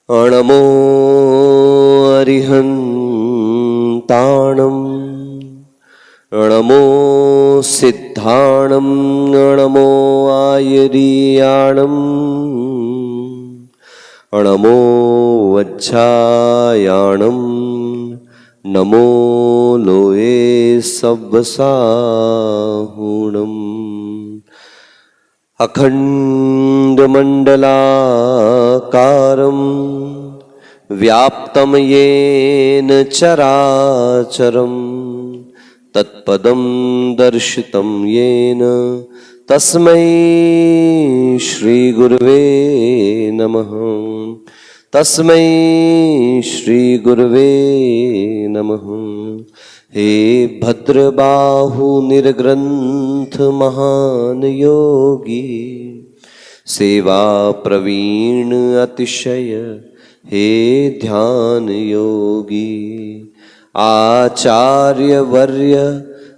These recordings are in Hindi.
अणमो अरिहन्ताणम् अणमो सिद्धाणम् अणमो आयरीयाणम् अणमो वज्झायाणम् नमो लोये सव्वसाहूणम् अखण्डमण्डलाकारं व्याप्तं येन चराचरं तत्पदं दर्शितं येन तस्मै श्रीगुरुवे नमः। तस्मै श्रीगुरुवे नमः। हे भद्रबाहु निर्ग्रंथ महान योगी सेवा प्रवीण अतिशय हे ध्यान योगी आचार्य वर्य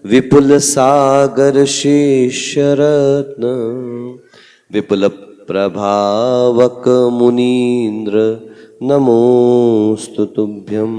विपुल सागर शेषरत्न विपुल प्रभावक मुनीन्द्र नमोस्तु तुभ्यं।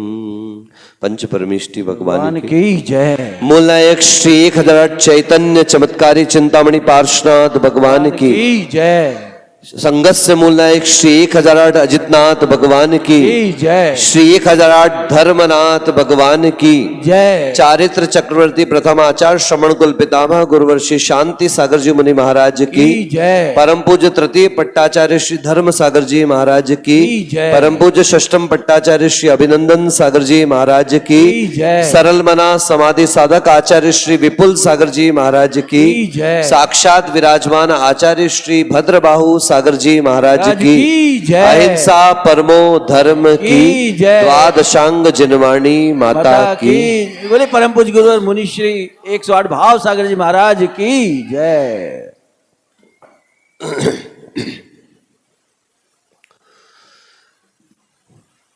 पंच परमेष्टि भगवान की जय। मूला एक श्री 1008 चैतन्य चमत्कारी चिंतामणि पार्श्वनाथ भगवान की जय। संगस्य मूला एक श्री 1008 अजितनाथ भगवान की जय। श्री 1008 धर्मनाथ भगवान की जय। चारित्र चक्रवर्ती प्रथम आचार्य श्रमण कुल पितामह गुरुवर्षि शांति सागर जी मुनि महाराज की जय। परम पूज्य तृतीय पट्टाचार्य श्री धर्म सागर जी महाराज की जय। परम पूज्य षष्ठम पट्टाचार्य श्री अभिनंदन सागर जी महाराज की जय। सरल मना समाधि साधक आचार्य श्री विपुल सागर जी महाराज की जय। साक्षात विराजमान आचार्य श्री भद्रबाहु सागर जी महाराज की जय। अहिंसा परमो धर्म की जय। द्वादशांग जिनवाणी माता की। बोले परम पूज्य गुरु और मुनि श्री 108 भाव सागर जी महाराज की जय।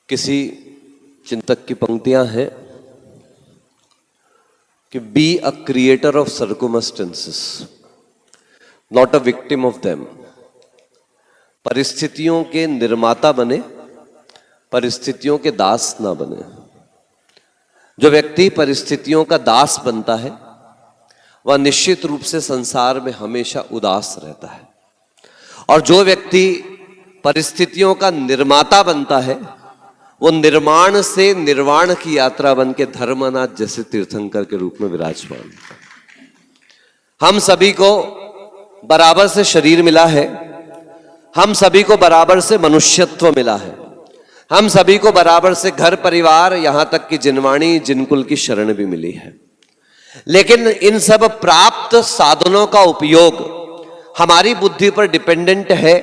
किसी चिंतक की पंक्तियां हैं कि be a creator of circumstances not a victim of them. परिस्थितियों के निर्माता बने, परिस्थितियों के दास ना बने। जो व्यक्ति परिस्थितियों का दास बनता है वह निश्चित रूप से संसार में हमेशा उदास रहता है, और जो व्यक्ति परिस्थितियों का निर्माता बनता है वो निर्माण से निर्वाण की यात्रा बन के धर्मनाथ जैसे तीर्थंकर के रूप में विराजमान। हम सभी को बराबर से शरीर मिला है, हम सभी को बराबर से मनुष्यत्व मिला है, हम सभी को बराबर से घर परिवार यहां तक कि जिनवाणी जिनकुल की शरण भी मिली है। लेकिन इन सब प्राप्त साधनों का उपयोग हमारी बुद्धि पर डिपेंडेंट है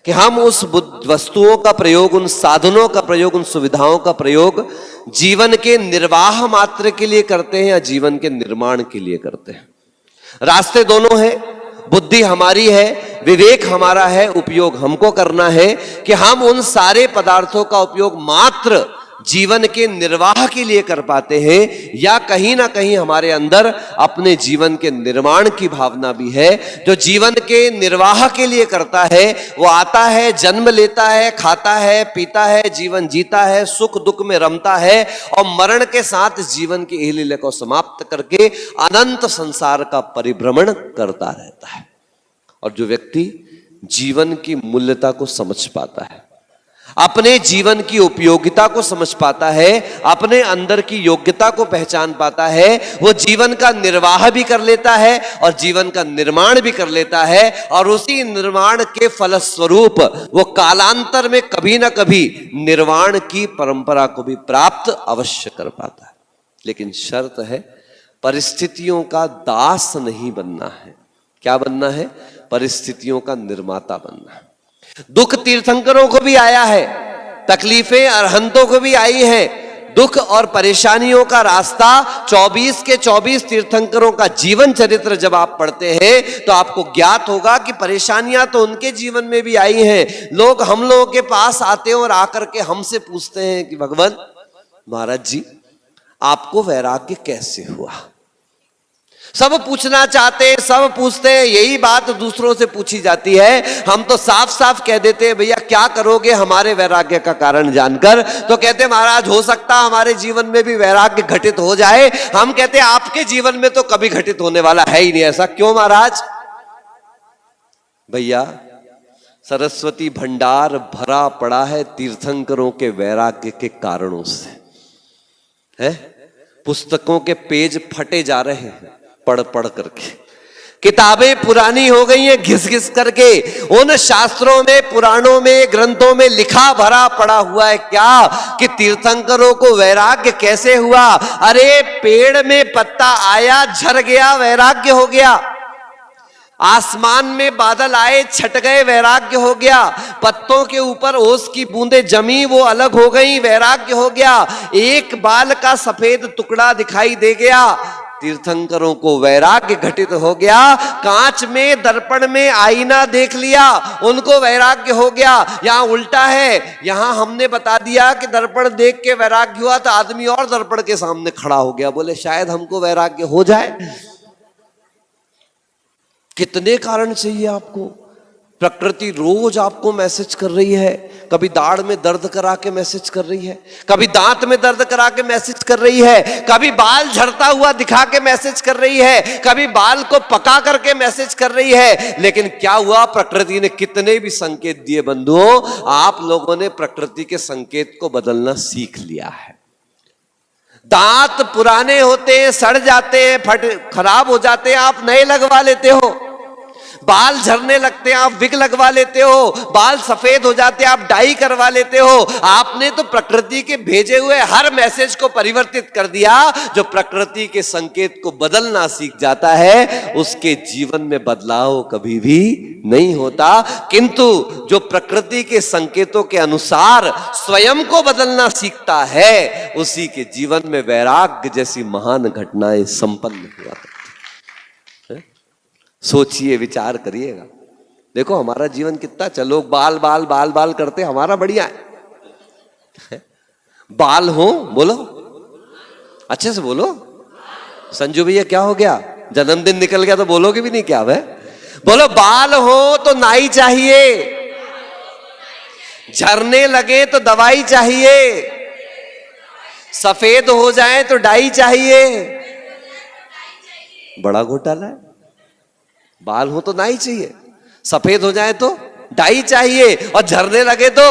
कि हम उस वस्तुओं का प्रयोग, उन साधनों का प्रयोग, उन सुविधाओं का प्रयोग जीवन के निर्वाह मात्र के लिए करते हैं या जीवन के निर्माण के लिए करते हैं। रास्ते दोनों हैं, बुद्धि हमारी है, विवेक हमारा है, उपयोग हमको करना है कि हम उन सारे पदार्थों का उपयोग मात्र जीवन के निर्वाह के लिए कर पाते हैं या कहीं ना कहीं हमारे अंदर अपने जीवन के निर्माण की भावना भी है। जो जीवन के निर्वाह के लिए करता है वो आता है, जन्म लेता है, खाता है, पीता है, जीवन जीता है, सुख दुख में रमता है और मरण के साथ जीवन की लीला को समाप्त करके अनंत संसार का परिभ्रमण करता रहता है। और जो व्यक्ति जीवन की मूल्यता को समझ पाता है, अपने जीवन की उपयोगिता को समझ पाता है, अपने अंदर की योग्यता को पहचान पाता है, वो जीवन का निर्वाह भी कर लेता है और जीवन का निर्माण भी कर लेता है, और उसी निर्माण के फलस्वरूप वो कालांतर में कभी ना कभी निर्वाण की परंपरा को भी प्राप्त अवश्य कर पाता है। लेकिन शर्त है परिस्थितियों का दास नहीं बनना है। क्या बनना है? परिस्थितियों का निर्माता बनना है। दुख तीर्थंकरों को भी आया है, तकलीफें अरहंतों को भी आई है। दुख और परेशानियों का रास्ता 24 के 24 तीर्थंकरों का जीवन चरित्र जब आप पढ़ते हैं तो आपको ज्ञात होगा कि परेशानियां तो उनके जीवन में भी आई हैं। लोग हम लोगों के पास आते हैं और आकर के हमसे पूछते हैं कि भगवान महाराज जी आपको वैराग्य कैसे हुआ? सब पूछना चाहते हैं, सब पूछते हैं, यही बात दूसरों से पूछी जाती है। हम तो साफ साफ कह देते हैं भैया क्या करोगे हमारे वैराग्य का कारण जानकर? तो कहते महाराज हो सकता हमारे जीवन में भी वैराग्य घटित हो जाए। हम कहते हैं आपके जीवन में तो कभी घटित होने वाला है ही नहीं। ऐसा क्यों महाराज? भैया सरस्वती भंडार भरा पड़ा है तीर्थंकरों के वैराग्य के कारणों से, है? पुस्तकों के पेज फटे जा रहे हैं पढ़ पढ़ करके, किताबें पुरानी हो गई हैं घिस घिस करके। उन शास्त्रों में, पुराणों में, ग्रंथों में लिखा भरा पड़ा हुआ है क्या कि तीर्थंकरों को वैराग्य कैसे हुआ? अरे पेड़ में पत्ता आया, झड़ गया, वैराग्य हो गया। आसमान में बादल आए, छट गए, वैराग्य हो गया। पत्तों के ऊपर ओस की बूंदें जमी, वो अलग हो गई, वैराग्य हो गया। एक बाल का सफेद टुकड़ा दिखाई दे गया, तीर्थंकरों को वैराग्य घटित हो गया। कांच में, दर्पण में आईना देख लिया, उनको वैराग्य हो गया। यहां उल्टा है, यहां हमने बता दिया कि दर्पण देख के वैराग्य हुआ, तो आदमी और दर्पण के सामने खड़ा हो गया, बोले शायद हमको वैराग्य हो जाए। कितने कारण चाहिए आपको? प्रकृति रोज आपको मैसेज कर रही है। कभी दाढ़ में दर्द करा के मैसेज कर रही है, कभी दांत में दर्द करा के मैसेज कर रही है, कभी बाल झड़ता हुआ दिखा के मैसेज कर रही है, कभी बाल को पका करके मैसेज कर रही है। लेकिन क्या हुआ? प्रकृति ने कितने भी संकेत दिए बंधुओं, आप लोगों ने प्रकृति के संकेत को बदलना सीख लिया है। दांत पुराने होते हैं, सड़ जाते हैं, खराब हो जाते हैं, आप नए लगवा लेते हो। बाल झड़ने लगते हैं, आप विग लगवा लेते हो। बाल सफेद हो जाते हैं, आप डाई करवा लेते हो। आपने तो प्रकृति के भेजे हुए हर मैसेज को परिवर्तित कर दिया। जो प्रकृति के संकेत को बदलना सीख जाता है उसके जीवन में बदलाव कभी भी नहीं होता। किंतु जो प्रकृति के संकेतों के अनुसार स्वयं को बदलना सीखता है उसी के जीवन में वैराग्य जैसी महान घटनाएं संपन्न हुआ। सोचिए, विचार करिएगा। देखो हमारा जीवन कितना अच्छा, लोग बाल बाल बाल बाल करते, हमारा बढ़िया है। बाल हो, बोलो अच्छे से बोलो। संजू भैया क्या हो गया? जन्मदिन निकल गया तो बोलोगे भी नहीं क्या? है बोलो, बाल हो तो नाई चाहिए, झरने लगे तो दवाई चाहिए, सफेद हो जाए तो डाई चाहिए। बड़ा घोटाला है। बाल हो तो नाई चाहिए, सफेद हो जाए तो डाई चाहिए, और झरने लगे तो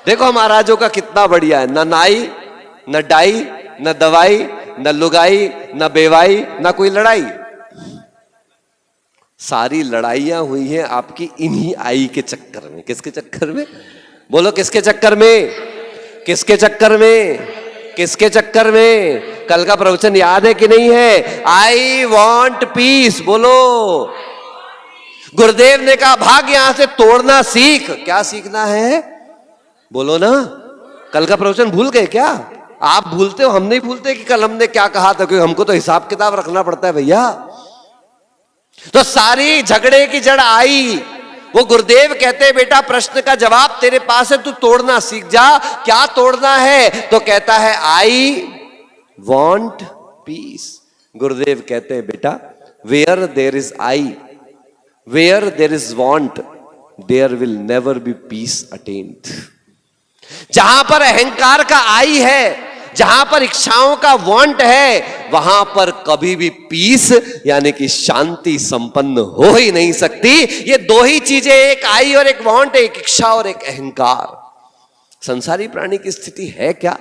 देखो महाराजों का कितना बढ़िया है। न नाई, न डाई, न दवाई, न लुगाई, न बेवाई, न कोई लड़ाई। सारी लड़ाइयां हुई हैं आपकी इन्हीं आई के चक्कर में। किसके चक्कर में? बोलो किसके चक्कर में? किसके चक्कर में? किसके चक्कर में? कल का प्रवचन याद है कि नहीं है? I want piece. बोलो, गुरुदेव ने कहा भाग यहां से तोड़ना सीख। क्या सीखना है? बोलो ना। कल का प्रवचन भूल गए क्या? आप भूलते हो, हम नहीं भूलते कि कल हमने क्या कहा था, क्योंकि हमको तो हिसाब किताब रखना पड़ता है भैया। तो सारी झगड़े की जड़ आई। वो गुरुदेव कहते बेटा प्रश्न का जवाब तेरे पास है, तू तोड़ना सीख जा। क्या तोड़ना है? तो कहता है आई वॉन्ट पीस। गुरुदेव कहते हैं बेटा where there is I, where there is want, there will never be peace attained। जहां पर अहंकार का आई है, जहां पर इच्छाओं का वांट है, वहां पर कभी भी पीस यानी कि शांति संपन्न हो ही नहीं सकती। ये दो ही चीजें, एक आई और एक वांट, एक इच्छा और एक अहंकार। संसारी प्राणी की स्थिति है क्या?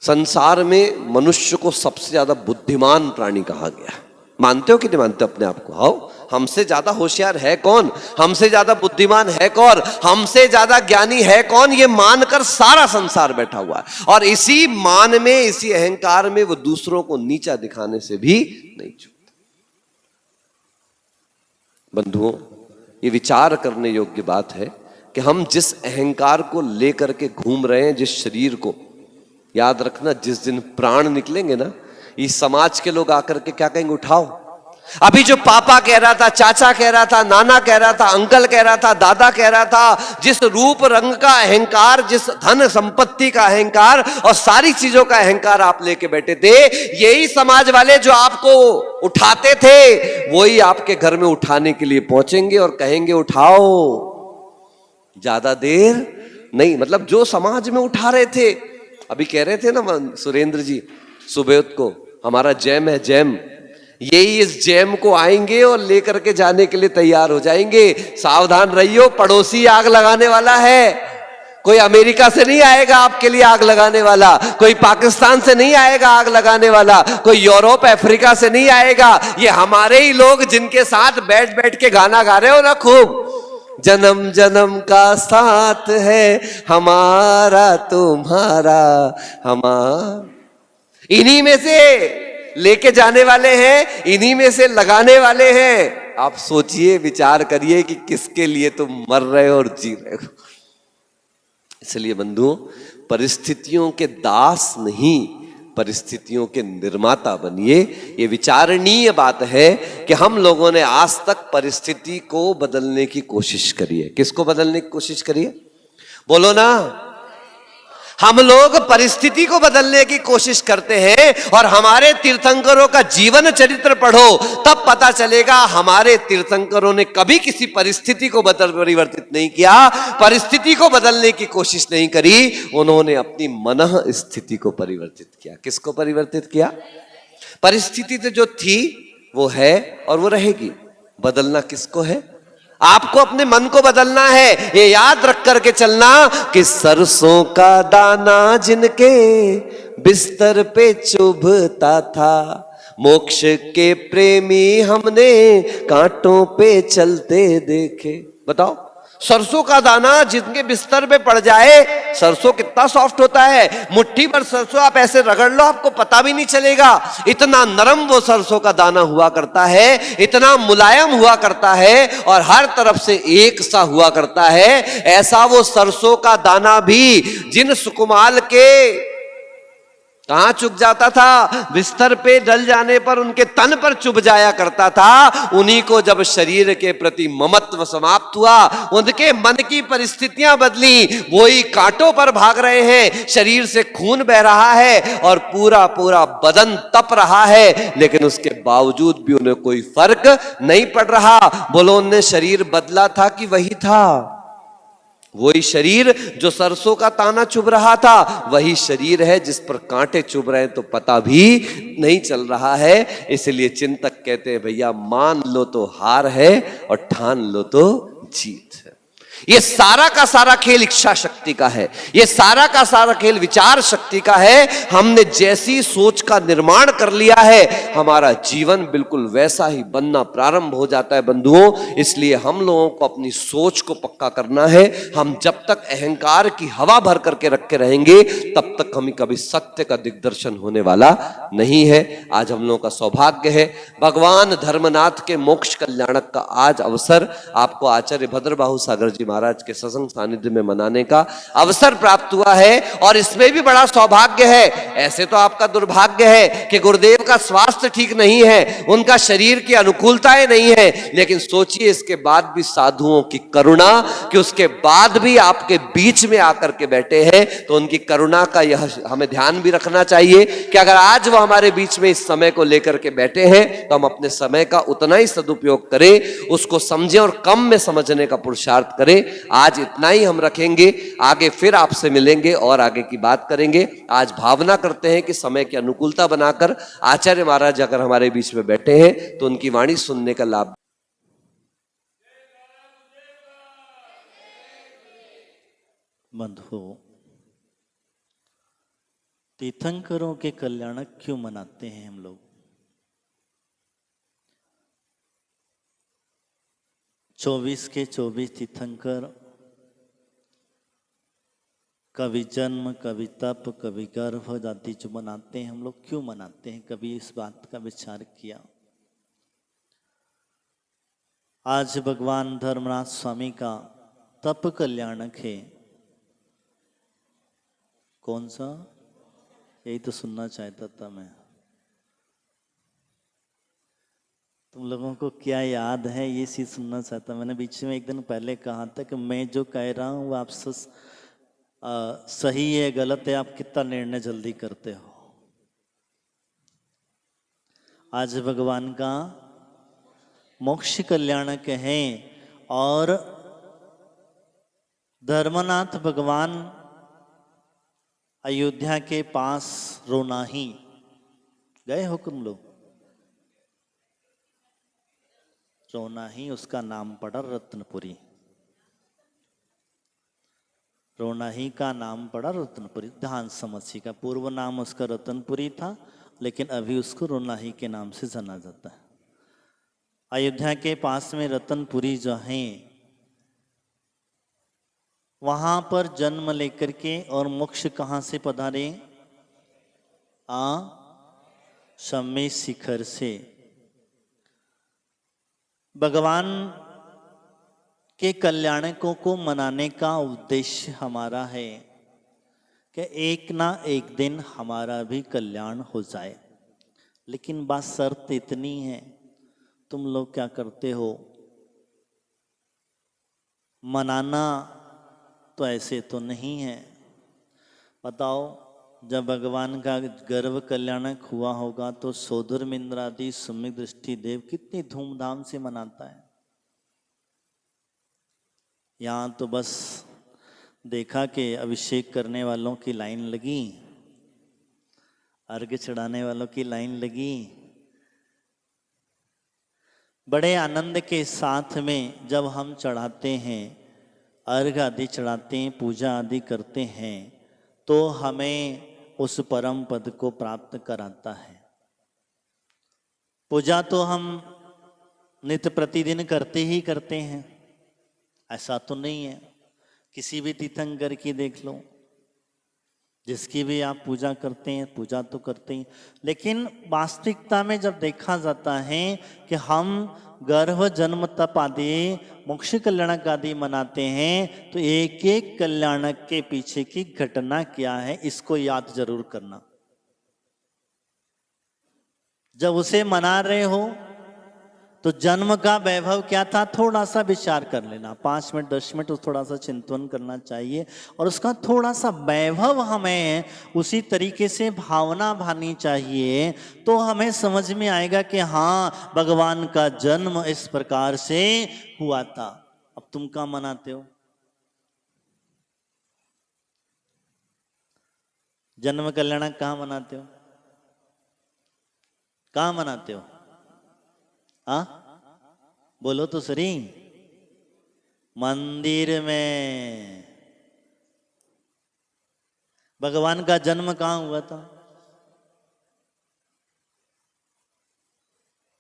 संसार में मनुष्य को सबसे ज्यादा बुद्धिमान प्राणी कहा गया। मानते हो कि नहीं मानते अपने आप को? आओ, हमसे ज्यादा होशियार है कौन? हमसे ज्यादा बुद्धिमान है कौन? हमसे ज्यादा ज्ञानी है कौन? ये मानकर सारा संसार बैठा हुआ है, और इसी मान में, इसी अहंकार में वो दूसरों को नीचा दिखाने से भी नहीं चूकता। बंधुओं, ये विचार करने योग्य बात है कि हम जिस अहंकार को लेकर के घूम रहे हैं, जिस शरीर को, याद रखना जिस दिन प्राण निकलेंगे ना, इस समाज के लोग आकर के क्या कहेंगे? उठाओ। अभी जो पापा कह रहा था, चाचा कह रहा था, नाना कह रहा था, अंकल कह रहा था, दादा कह रहा था, जिस रूप रंग का अहंकार, जिस धन संपत्ति का अहंकार और सारी चीजों का अहंकार आप लेके बैठे थे, यही समाज वाले जो आपको उठाते थे वही आपके घर में उठाने के लिए पहुंचेंगे और कहेंगे उठाओ। ज्यादा देर नहीं, मतलब जो समाज में उठा रहे थे, अभी कह रहे थे ना सुरेंद्र जी सुबह को, हमारा जैम है जैम, यही इस जैम को आएंगे और लेकर के जाने के लिए तैयार हो जाएंगे। सावधान रहियो, पड़ोसी आग लगाने वाला है। कोई अमेरिका से नहीं आएगा आपके लिए आग लगाने वाला, कोई पाकिस्तान से नहीं आएगा आग लगाने वाला, कोई यूरोप अफ्रीका से नहीं आएगा। ये हमारे ही लोग जिनके साथ बैठ बैठ के गाना गा रहे हो ना खूब, जन्म जन्म का साथ है हमारा तुम्हारा हमारा, इन्हीं में से लेके जाने वाले हैं, इन्हीं में से लगाने वाले हैं। आप सोचिए, विचार करिए कि किसके लिए तुम मर रहे हो और जी रहे हो। इसलिए बंधुओं, परिस्थितियों के दास नहीं, परिस्थितियों के निर्माता बनिए। ये विचारणीय बात है कि हम लोगों ने आज तक परिस्थिति को बदलने की कोशिश करी है। किसको बदलने की कोशिश करी है? बोलो ना। हम लोग परिस्थिति को बदलने की कोशिश करते हैं, और हमारे तीर्थंकरों का जीवन चरित्र पढ़ो तब पता चलेगा हमारे तीर्थंकरों ने कभी किसी परिस्थिति को परिवर्तित नहीं किया, परिस्थिति को बदलने की कोशिश नहीं करी, उन्होंने अपनी मनः स्थिति को परिवर्तित किया। किसको परिवर्तित किया? परिस्थिति तो जो थी वो है और वो रहेगी, बदलना किसको है? आपको अपने मन को बदलना है। ये याद रख करके चलना कि सरसों का दाना जिनके बिस्तर पे चुभता था, मोक्ष के प्रेमी हमने कांटों पे चलते देखे। बताओ, सरसों का दाना जिनके बिस्तर पे पड़ जाए, सरसों कितना सॉफ्ट होता है, मुट्ठी भर सरसों आप ऐसे रगड़ लो आपको पता भी नहीं चलेगा, इतना नरम वो सरसों का दाना हुआ करता है, इतना मुलायम हुआ करता है और हर तरफ से एक सा हुआ करता है। ऐसा वो सरसों का दाना भी जिन सुकुमाल के कहां चुभ जाता था, बिस्तर पे डल जाने पर उनके तन पर चुभ जाया करता था, उन्हीं को जब शरीर के प्रति ममत्व समाप्त हुआ, उनके मन की परिस्थितियां बदली, वही कांटों पर भाग रहे हैं, शरीर से खून बह रहा है और पूरा पूरा बदन तप रहा है, लेकिन उसके बावजूद भी उन्हें कोई फर्क नहीं पड़ रहा। बोलो, उन्हें शरीर बदला था कि वही था? वही शरीर जो सरसों का ताना चुभ रहा था, वही शरीर है जिस पर कांटे चुभ रहे हैं तो पता भी नहीं चल रहा है। इसलिए चिंतक कहते हैं, भैया मान लो तो हार है और ठान लो तो जीत है। ये सारा का सारा खेल इच्छा शक्ति का है, ये सारा का सारा खेल विचार शक्ति का है। हमने जैसी सोच का निर्माण कर लिया है, हमारा जीवन बिल्कुल वैसा ही बनना प्रारंभ हो जाता है बंधुओं। इसलिए हम लोगों को अपनी सोच को पक्का करना है। हम जब तक अहंकार की हवा भर करके रखे रहेंगे, तब तक हमें कभी सत्य का दिग्दर्शन होने वाला नहीं है। आज हम लोगों का सौभाग्य है, भगवान धर्मनाथ के मोक्ष कल्याणक का आज अवसर आपको आचार्य भद्रबाहु सागर जी महाराज के सत्संग सानिध्य में मनाने का अवसर प्राप्त हुआ है। और इसमें भी बड़ा सौभाग्य है, ऐसे तो आपका दुर्भाग्य है कि गुरुदेव का स्वास्थ्य ठीक नहीं है, उनका शरीर की अनुकूलताएं नहीं है, लेकिन सोचिए इसके बाद भी साधुओं की करुणा, कि उसके बाद भी आपके बीच में आकर के बैठे हैं, तो उनकी करुणा का यह हमें ध्यान भी रखना चाहिए कि अगर आज वो हमारे बीच में इस समय को लेकर के बैठे हैं, तो हम अपने समय का उतना ही सदुपयोग करें, उसको समझें और कम में समझने का पुरुषार्थ करें। आज इतना ही हम रखेंगे, आगे फिर आपसे मिलेंगे और आगे की बात करेंगे। आज भावना करते हैं कि समय की अनुकूलता बनाकर आचार्य महाराज अगर हमारे बीच में बैठे हैं तो उनकी वाणी सुनने का लाभ। बंधु, तीर्थंकरों के कल्याणक क्यों मनाते हैं हम लोग? 24 के 24 तीर्थंकर, कभी जन्म, कभी तप, कभी गर्भ आदि जो मनाते हैं हम लोग, क्यों मनाते हैं? कभी इस बात का विचार किया? आज भगवान धर्मनाथ स्वामी का तप कल्याणक है। कौन सा? यही तो सुनना चाहता था मैं। तुम लोगों को क्या याद है ये चीज सुनना चाहता। मैंने बीच में एक दिन पहले कहा था कि मैं जो कह रहा हूँ वो आप सही है गलत है, आप कितना निर्णय जल्दी करते हो। आज भगवान का मोक्ष कल्याणक है और धर्मनाथ भगवान अयोध्या के पास रोनाही गए हो तुम लोग? रोनाही उसका नाम पड़ा रत्नपुरी। रोनाही का नाम पड़ा रत्नपुरी। ध्यान समझिए का पूर्व नाम उसका रतनपुरी था, लेकिन अभी उसको रोनाही के नाम से जाना जाता है। अयोध्या के पास में रतनपुरी जो है, वहां पर जन्म लेकर के और मोक्ष कहां से पधारे? शम्य शिखर से। भगवान के कल्याणकों को मनाने का उद्देश्य हमारा है कि एक ना एक दिन हमारा भी कल्याण हो जाए। लेकिन बात शर्त इतनी है, तुम लोग क्या करते हो? मनाना तो ऐसे तो नहीं है। बताओ, जब भगवान का गर्भ कल्याणक हुआ होगा तो सौधर्मिंद्र आदि सुम्य दृष्टि देव कितनी धूमधाम से मनाता है। यहाँ तो बस देखा कि अभिषेक करने वालों की लाइन लगी, अर्घ्य चढ़ाने वालों की लाइन लगी। बड़े आनंद के साथ में जब हम चढ़ाते हैं, अर्घ्य आदि चढ़ाते हैं, पूजा आदि करते हैं, तो हमें उस परम पद को प्राप्त कराता है। पूजा तो हम नित्य प्रतिदिन करते ही करते हैं, ऐसा तो नहीं है। किसी भी तीर्थंकर की देख लो, जिसकी भी आप पूजा करते हैं, पूजा तो करते हैं, लेकिन वास्तविकता में जब देखा जाता है कि हम गर्भ जन्म तप आदि मोक्ष कल्याणक आदि मनाते हैं, तो एक एक कल्याणक के पीछे की घटना क्या है इसको याद जरूर करना। जब उसे मना रहे हो तो जन्म का वैभव क्या था, थोड़ा सा विचार कर लेना। 5 मिनट 10 मिनट थोड़ा सा चिंतन करना चाहिए और उसका थोड़ा सा वैभव हमें उसी तरीके से भावना भानी चाहिए, तो हमें समझ में आएगा कि हाँ, भगवान का जन्म इस प्रकार से हुआ था। अब तुम क्या मनाते हो? जन्म कल्याण कहाँ मनाते हो? कहाँ मनाते हो? हाँ, बोलो तो सही। मंदिर में। भगवान का जन्म कहाँ हुआ था?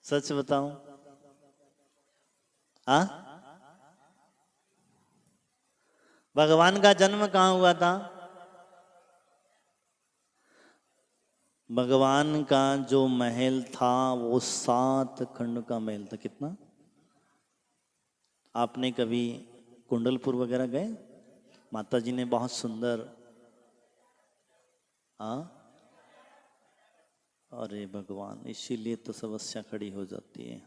सच बताऊं? हाँ, भगवान का जन्म कहाँ हुआ था? भगवान का जो महल था वो 7 खंड का महल था। कितना? आपने कभी कुंडलपुर वगैरह गए? माता जी ने बहुत सुंदर, हाँ, अरे भगवान, इसीलिए तो समस्या खड़ी हो जाती है।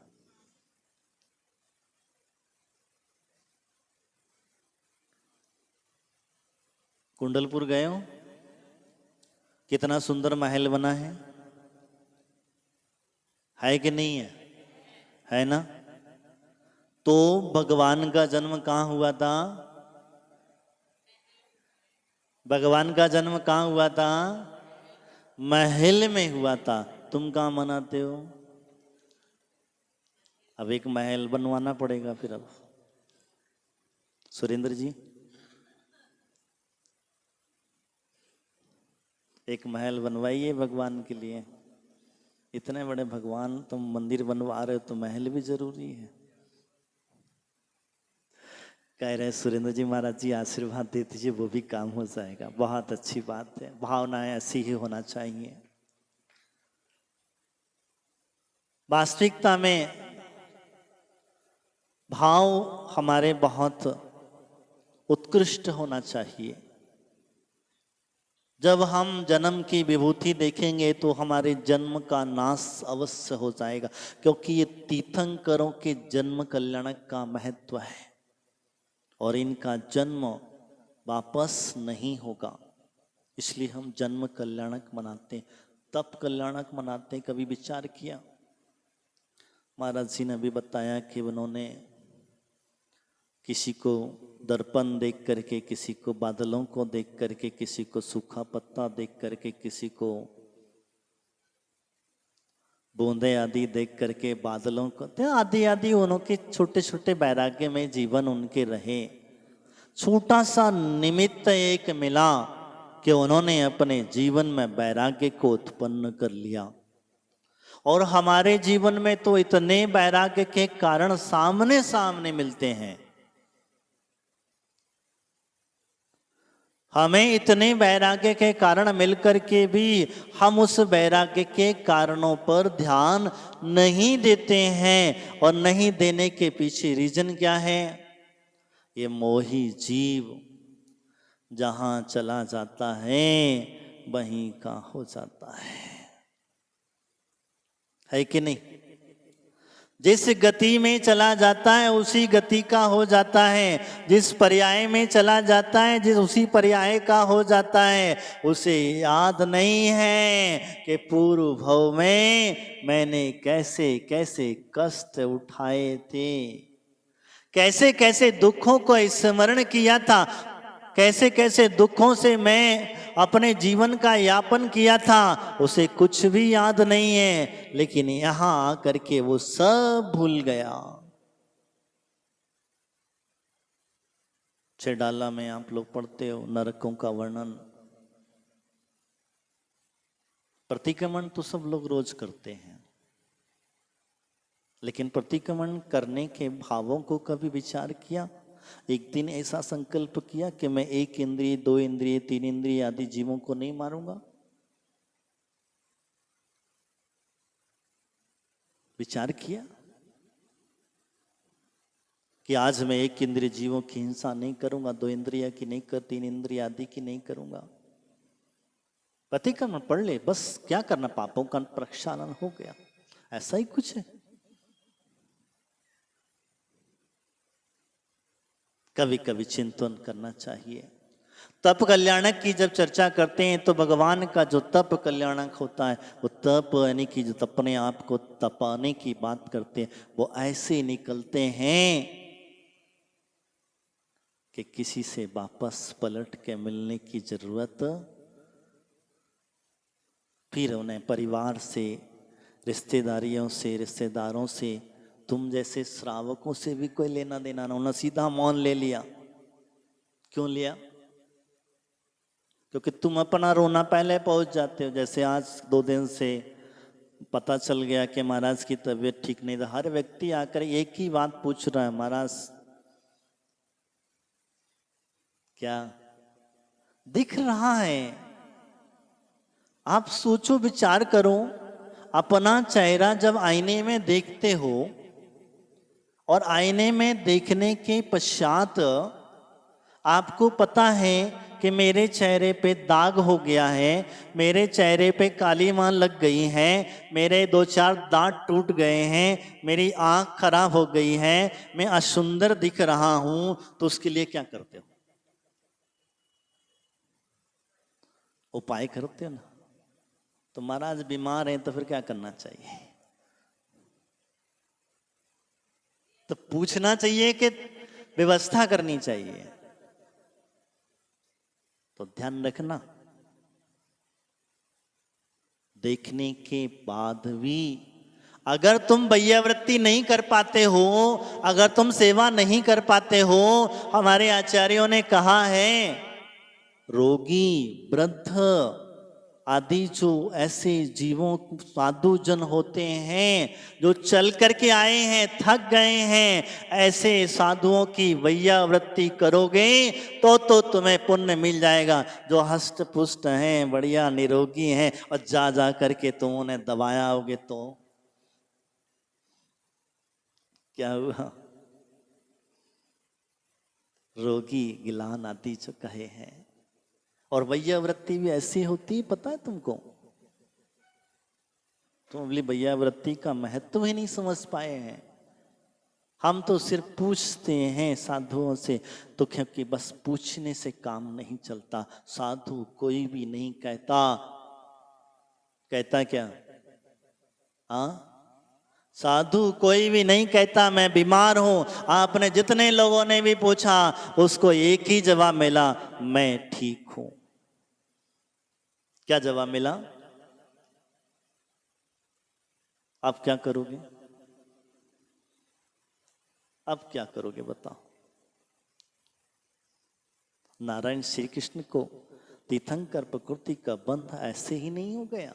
कुंडलपुर गए हो? कितना सुंदर महल बना है कि नहीं है? है ना? तो भगवान का जन्म कहाँ हुआ था? भगवान का जन्म कहाँ हुआ था? महल में हुआ था। तुम कहाँ मनाते हो? अब एक महल बनवाना पड़ेगा फिर। अब सुरेंद्र जी, एक महल बनवाइए भगवान के लिए। इतने बड़े भगवान तुम मंदिर बनवा रहे हो तो महल भी जरूरी है। कह रहे सुरेंद्र जी, महाराज जी आशीर्वाद दे दीजिए, वो भी काम हो जाएगा। बहुत अच्छी बात है, भावनाएं ऐसी ही होना चाहिए। वास्तविकता में भाव हमारे बहुत उत्कृष्ट होना चाहिए। जब हम जन्म की विभूति देखेंगे तो हमारे जन्म का नाश अवश्य हो जाएगा, क्योंकि ये तीर्थंकरों के जन्म कल्याणक का महत्व है और इनका जन्म वापस नहीं होगा। इसलिए हम जन्म कल्याणक मनाते हैं, तप कल्याणक मनाते हैं। कभी विचार किया? महाराज जी ने भी बताया कि उन्होंने किसी को दर्पण देख करके, किसी को बादलों को देख करके, किसी को सूखा पत्ता देख करके, किसी को बूंदे आदि देख करके, बादलों को तो आदि आदि उनके छोटे छोटे वैराग्य में जीवन उनके रहे। छोटा सा निमित्त एक मिला कि उन्होंने अपने जीवन में वैराग्य को उत्पन्न कर लिया। और हमारे जीवन में तो इतने वैराग्य के कारण सामने सामने मिलते हैं, हमें इतने वैराग्य के कारण मिलकर के भी हम उस वैराग्य के कारणों पर ध्यान नहीं देते हैं। और नहीं देने के पीछे रीजन क्या है? ये मोही जीव जहां चला जाता है वहीं का हो जाता है कि नहीं? जिस गति में चला जाता है उसी गति का हो जाता है, जिस पर्याय में चला जाता है जिस उसी पर्याय का हो जाता है। उसे याद नहीं है कि पूर्व भव में मैंने कैसे कैसे कष्ट उठाए थे, कैसे कैसे दुखों को स्मरण किया था, कैसे कैसे दुखों से मैं अपने जीवन का यापन किया था, उसे कुछ भी याद नहीं है। लेकिन यहां आकर के वो सब भूल गया। छेडाला में आप लोग पढ़ते हो नरकों का वर्णन। प्रतिक्रमण तो सब लोग रोज करते हैं, लेकिन प्रतिक्रमण करने के भावों को कभी विचार किया? एक दिन ऐसा संकल्प किया कि मैं 1 इंद्रिय 2 इंद्रिय 3 इंद्रिय आदि जीवों को नहीं मारूंगा। विचार किया कि आज मैं 1 इंद्रिय जीवों की हिंसा नहीं करूंगा, 2 इंद्रिय की नहीं कर, 3 इंद्रिय आदि की नहीं करूंगा। प्रतिक्रमण पढ़ ले, बस क्या करना, पापों का प्रक्षालन हो गया। ऐसा ही कुछ है। कभी कभी चिंतन करना चाहिए। तप कल्याणक की जब चर्चा करते हैं तो भगवान का जो तप कल्याणक होता है, वो तप यानी कि जो अपने आप को तपाने की बात करते हैं, वो ऐसे निकलते हैं कि किसी से वापस पलट के मिलने की जरूरत, फिर उन्हें परिवार से, रिश्तेदारियों से, रिश्तेदारों से, तुम जैसे श्रावकों से भी कोई लेना देना ना। उन्होंने सीधा मौन ले लिया। क्यों लिया? क्योंकि तुम अपना रोना पहले पहुंच जाते हो। जैसे आज 2 दिन से पता चल गया कि महाराज की तबीयत ठीक नहीं था, हर व्यक्ति आकर एक ही बात पूछ रहा है, महाराज क्या दिख रहा है? आप सोचो, विचार करो, अपना चेहरा जब आईने में देखते हो और आईने में देखने के पश्चात आपको पता है कि मेरे चेहरे पे दाग हो गया है, मेरे चेहरे पे काली मान लग गई है, मेरे 2-4 दांत टूट गए हैं, मेरी आंख खराब हो गई है, मैं असुंदर दिख रहा हूं, तो उसके लिए क्या करते हो? उपाय करते हो ना। तो महाराज बीमार हैं तो फिर क्या करना चाहिए? तो पूछना चाहिए कि व्यवस्था करनी चाहिए। तो ध्यान रखना, देखने के बाद भी अगर तुम वैयावृत्ति नहीं कर पाते हो, अगर तुम सेवा नहीं कर पाते हो, हमारे आचार्यों ने कहा है रोगी, वृद्ध आदि जो ऐसे जीवों, साधु जन होते हैं जो चल करके आए हैं, थक गए हैं, ऐसे साधुओं की वैयावृत्ति करोगे तो तुम्हें पुण्य मिल जाएगा। जो हष्ट पुष्ट हैं, बढ़िया निरोगी हैं, और जा जा करके तुम उन्हें दबाया होगे तो क्या हुआ? रोगी गिलान आदि जो कहे हैं, और भैया वृत्ति भी ऐसी होती है, पता है तुमको? तुम अगली भैया वृत्ति का महत्व ही नहीं समझ पाए हैं। हम तो सिर्फ पूछते हैं साधुओं से, तो क्योंकि बस पूछने से काम नहीं चलता। साधु कोई भी नहीं कहता, कहता क्या? हाँ, साधु कोई भी नहीं कहता मैं बीमार हूं। आपने जितने लोगों ने भी पूछा, उसको एक ही जवाब मिला, मैं ठीक हूं। क्या जवाब मिला? आप क्या करोगे? अब क्या करोगे बताओ? नारायण श्री कृष्ण को तीर्थंकर प्रकृति का बंध ऐसे ही नहीं हो गया।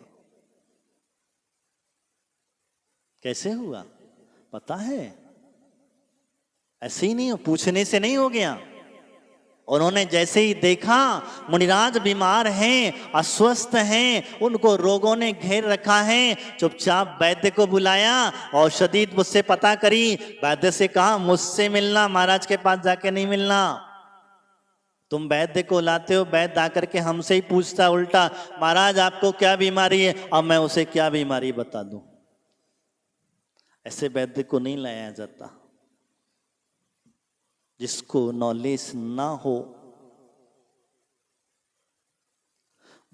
कैसे हुआ पता है? ऐसे ही नहीं हो, पूछने से नहीं हो गया। उन्होंने जैसे ही देखा मुनिराज बीमार हैं, अस्वस्थ हैं, उनको रोगों ने घेर रखा है, चुपचाप वैद्य को बुलाया, औषधि मुझसे पता करी, वैद्य से कहा मुझसे मिलना, महाराज के पास जाके नहीं मिलना। तुम वैद्य को लाते हो, वैद्य आकर के हमसे ही पूछता उल्टा, महाराज आपको क्या बीमारी है, अब मैं उसे क्या बीमारी बता दूं। ऐसे वैद्य को नहीं लाया जाता। जिसको नॉलेज ना हो,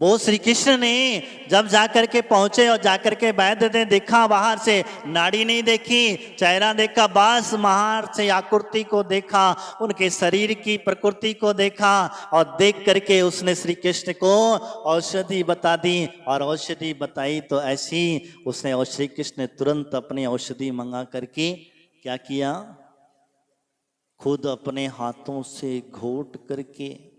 वो श्री कृष्ण ने जब जाकर के पहुंचे और जाकर के वैद्य ने देखा, बाहर से नाड़ी नहीं देखी, चेहरा देखा, बस बाहर से आकृति को देखा, उनके शरीर की प्रकृति को देखा, और देख करके उसने श्री कृष्ण को औषधि बता दी। और औषधि बताई तो ऐसी, उसने और श्री कृष्ण ने तुरंत अपनी औषधि मंगा करके क्या किया? खुद अपने हाथों से घोट करके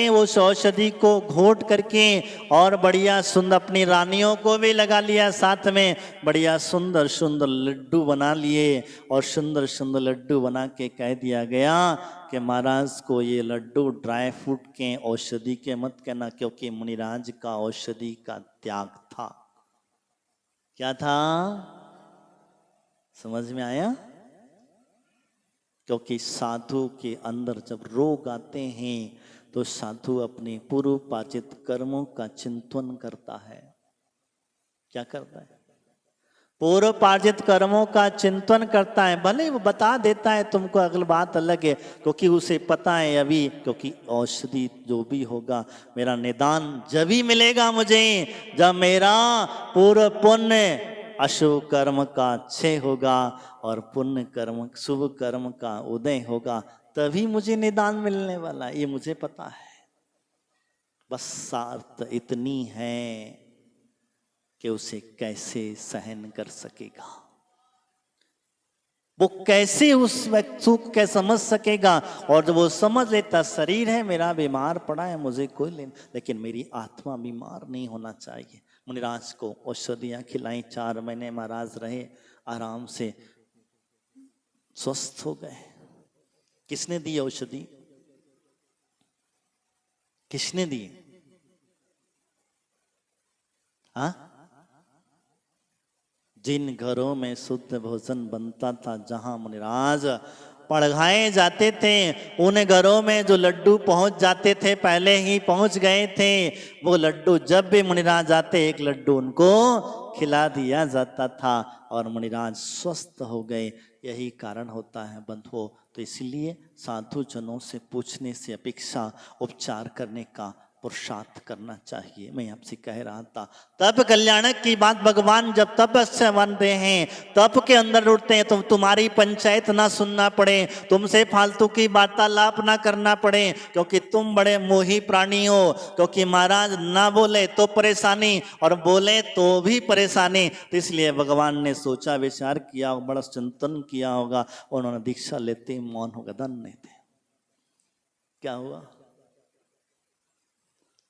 उस औषधि को घोट करके, और बढ़िया सुंदर अपनी रानियों को भी लगा लिया साथ में, बढ़िया सुंदर सुंदर लड्डू बना लिए, और सुंदर सुंदर लड्डू बना के कह दिया गया कि महाराज को ये लड्डू ड्राई फ्रूट के औषधि के मत कहना, क्योंकि मुनिराज का औषधि का त्याग था। क्या था? समझ में आया? क्योंकि साधु के अंदर जब रोग आते हैं तो साधु अपने पूर्व पाचित कर्मों का चिंतन करता है। क्या करता है? पूर्व पार्जित कर्मों का चिंतन करता है। भले वो बता देता है तुमको, अगली बात अलग है, क्योंकि उसे पता है अभी, क्योंकि औषधि जो भी होगा, मेरा निदान जब ही मिलेगा मुझे जब मेरा पूर्व पुण्य अशुभ कर्म का क्षय होगा और पुण्य कर्म शुभ कर्म का उदय होगा, तभी मुझे निदान मिलने वाला, ये मुझे पता है। बस शर्त इतनी है कि उसे कैसे सहन कर सकेगा, वो कैसे उस सुख के समझ सकेगा। और जब वो समझ लेता, शरीर है मेरा बीमार पड़ा है, मुझे कोई लेना, लेकिन मेरी आत्मा बीमार नहीं होना चाहिए। मुनिराज को औषधियां खिलाई, 4 महीने महाराज रहे, आराम से स्वस्थ हो गए। किसने दी औषधि? किसने दी? हाँ, जिन घरों में शुद्ध भोजन बनता था, जहां मुनिराज पढ़ाए जाते थे, उन घरों में जो लड्डू पहुंच जाते थे, पहले ही पहुंच गए थे, वो लड्डू जब भी मुनिराज आते, एक लड्डू उनको खिला दिया जाता था और मुनिराज स्वस्थ हो गए। यही कारण होता है बंधुओं। तो इसलिए साधु जनों से पूछने से अपेक्षा उपचार करने का पुरुषार्थ करना चाहिए। मैं आपसे कह रहा था, तप कल्याणक की बात भगवान जब तप से बनते हैं, तप के अंदर उठते हैं, तो तुम्हारी पंचायत ना सुनना पड़े, तुमसे फालतू की वार्तालाप ना करना पड़े, क्योंकि तुम बड़े मोही प्राणी हो। क्योंकि महाराज ना बोले तो परेशानी, और बोले तो भी परेशानी। तो इसलिए भगवान ने सोचा विचार किया, बड़ा चिंतन किया होगा, उन्होंने दीक्षा लेते ही मौन होगा, धन्य थे। क्या हुआ?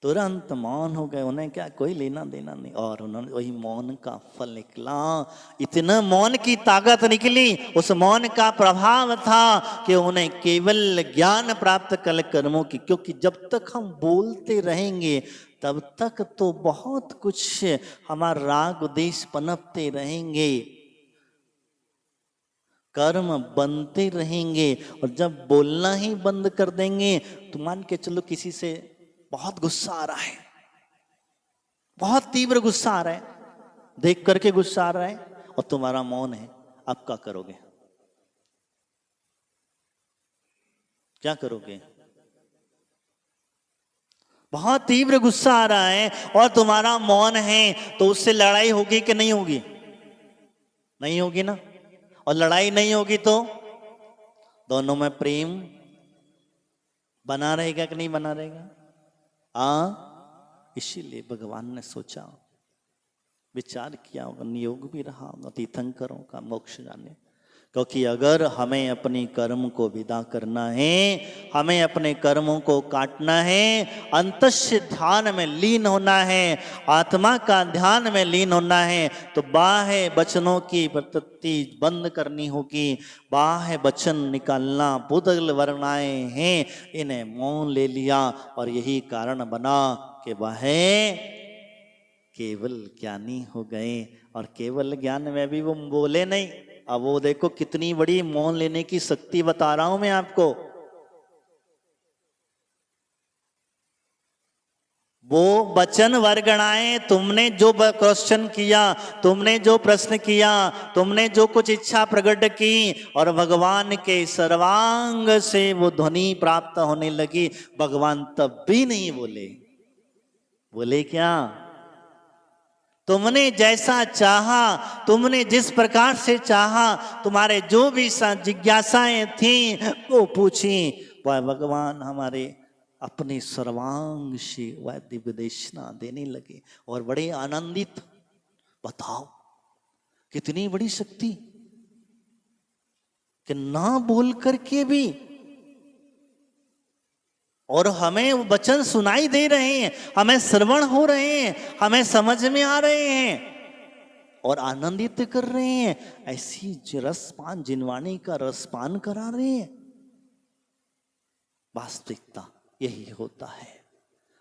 तुरंत मौन हो गए, उन्हें क्या कोई लेना देना नहीं, और उन्होंने वही मौन का फल निकला। इतना मौन की ताकत निकली, उस मौन का प्रभाव था कि उन्हें केवल ज्ञान प्राप्त कल कर्मों की। क्योंकि जब तक हम बोलते रहेंगे तब तक तो बहुत कुछ हमारा राग उद्देश्य पनपते रहेंगे। कर्म बनते रहेंगे। और जब बोलना ही बंद कर देंगे तो मान के चलो किसी से बहुत गुस्सा आ रहा है, बहुत तीव्र गुस्सा आ रहा है, देख करके गुस्सा आ रहा है और तुम्हारा मौन है, अब क्या करोगे? क्या करोगे? बहुत तीव्र गुस्सा आ रहा है और तुम्हारा मौन है, तो उससे लड़ाई होगी कि नहीं होगी? नहीं होगी ना। और लड़ाई नहीं होगी तो दोनों में प्रेम बना रहेगा कि नहीं बना रहेगा? इसीलिए भगवान ने सोचा, विचार किया होगा, नियोग भी रहा होगा तीर्थंकरों का मोक्ष जाने। क्योंकि अगर हमें अपनी कर्म को विदा करना है, हमें अपने कर्मों को काटना है, अंतस्य ध्यान में लीन होना है, आत्मा का ध्यान में लीन होना है, तो बाह्य वचनों की प्रवृत्ति बंद करनी होगी। बाह्य वचन निकालना बुदल वर्णाए हैं, इन्हें मौन ले लिया और यही कारण बना कि वह केवल ज्ञानी हो गए। और केवल ज्ञान में भी वो बोले नहीं। अब वो देखो कितनी बड़ी मौन लेने की शक्ति बता रहा हूं मैं आपको। वो वचन वर्गणाएं, तुमने जो क्वेश्चन किया, तुमने जो प्रश्न किया, तुमने जो कुछ इच्छा प्रकट की और भगवान के सर्वांग से वो ध्वनि प्राप्त होने लगी, भगवान तब भी नहीं बोले। बोले क्या? तुमने जैसा चाहा, तुमने जिस प्रकार से चाहा, तुम्हारे जो भी जिज्ञासाएं थी वो पूछी, वह भगवान हमारे अपने सर्वांग से वह दिव्य देशना देने लगे और बड़े आनंदित। बताओ कितनी बड़ी शक्ति कि ना बोल करके भी, और हमें वचन सुनाई दे रहे हैं, हमें श्रवण हो रहे हैं, हमें समझ में आ रहे हैं और आनंदित कर रहे हैं। ऐसी रसपान, जिनवाणी का रसपान करा रहे हैं। वास्तविकता यही होता है।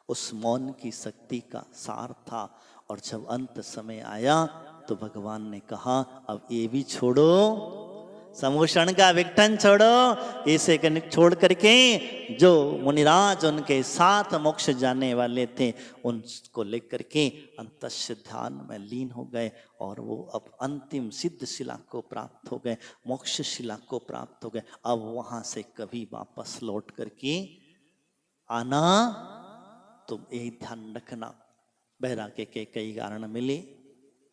उस मौन की शक्ति का सार था। और जब अंत समय आया तो भगवान ने कहा, अब ये भी छोड़ो, समूषण का विघटन छोड़ो, इसे छोड़ करके जो मुनिराज उनके साथ मोक्ष जाने वाले थे उनको लेकर के अंतस्य ध्यान में लीन हो गए और वो अब अंतिम सिद्ध शिला को प्राप्त हो गए, मोक्ष शिला को प्राप्त हो गए। अब वहां से कभी वापस लौट करके आना, तुम यही ध्यान रखना। वैराग्य के कई कारण मिले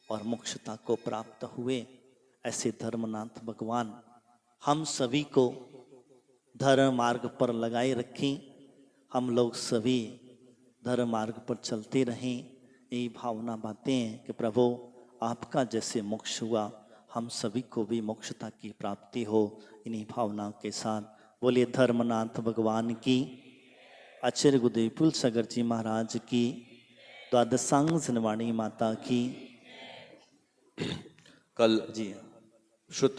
और मोक्षता को प्राप्त हुए। ऐसे धर्मनाथ भगवान हम सभी को धर्म मार्ग पर लगाए रखें। हम लोग सभी धर्म मार्ग पर चलते रहें। यही भावना बातें हैं कि प्रभु आपका जैसे मोक्ष हुआ, हम सभी को भी मोक्षता की प्राप्ति हो। इन्हीं भावनाओं के साथ बोलिए धर्मनाथ भगवान की, आचार्य गुरुदेव पुल सागर जी महाराज की, द्वादशांग जनवाणी माता की। कल जी शुद्ध